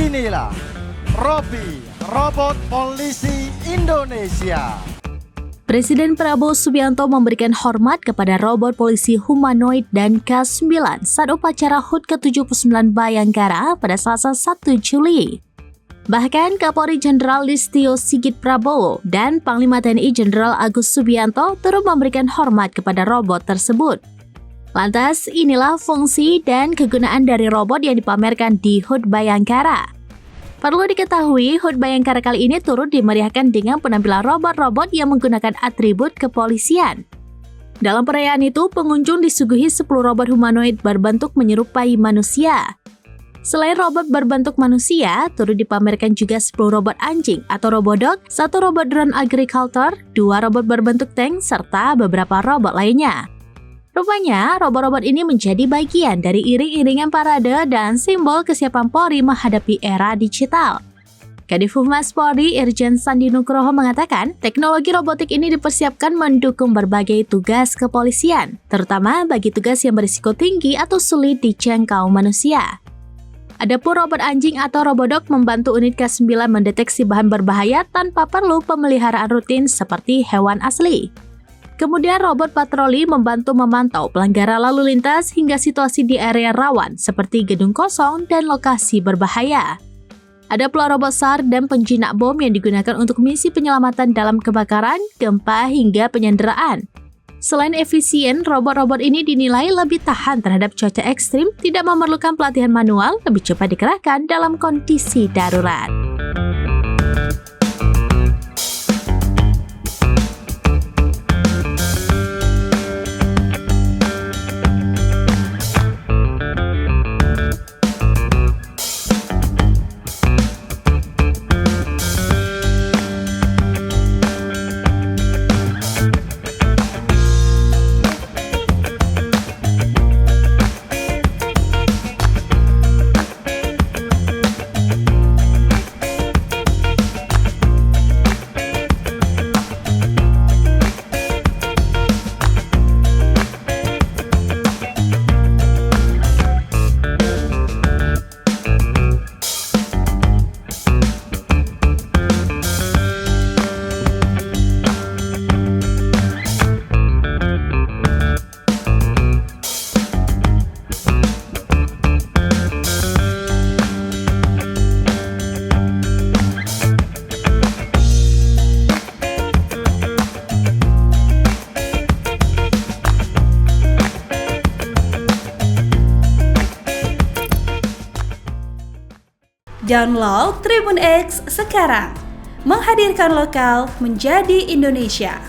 Inilah Robby, robot polisi Indonesia. Presiden Prabowo Subianto memberikan hormat kepada robot polisi humanoid dan K9 saat upacara HUT ke-79 Bayangkara pada Selasa 1 Juli. Bahkan Kapolri Jenderal Listio Sigit Prabowo dan Panglima TNI Jenderal Agus Subianto turut memberikan hormat kepada robot tersebut. Lantas, inilah fungsi dan kegunaan dari robot yang dipamerkan di HUT Bayangkara. Perlu diketahui, HUT Bayangkara kali ini turut dimeriahkan dengan penampilan robot-robot yang menggunakan atribut kepolisian. Dalam perayaan itu, pengunjung disuguhi 10 robot humanoid berbentuk menyerupai manusia. Selain robot berbentuk manusia, turut dipamerkan juga 10 robot anjing atau robodog, 1 robot drone agriculture, 2 robot berbentuk tank, serta beberapa robot lainnya. Rupanya, robot-robot ini menjadi bagian dari iring-iringan parade dan simbol kesiapan Polri menghadapi era digital. Kadif Humas Polri Irjen Sandi Nugroho mengatakan, teknologi robotik ini dipersiapkan mendukung berbagai tugas kepolisian, terutama bagi tugas yang berisiko tinggi atau sulit dijangkau manusia. Adapun robot anjing atau robodog membantu unit K9 mendeteksi bahan berbahaya tanpa perlu pemeliharaan rutin seperti hewan asli. Kemudian robot patroli membantu memantau pelanggaran lalu lintas hingga situasi di area rawan seperti gedung kosong dan lokasi berbahaya. Ada pula robot SAR dan penjinak bom yang digunakan untuk misi penyelamatan dalam kebakaran, gempa, hingga penyanderaan. Selain efisien, robot-robot ini dinilai lebih tahan terhadap cuaca ekstrim, tidak memerlukan pelatihan manual, lebih cepat dikerahkan dalam kondisi darurat. Download Tribun X sekarang, menghadirkan lokal menjadi Indonesia.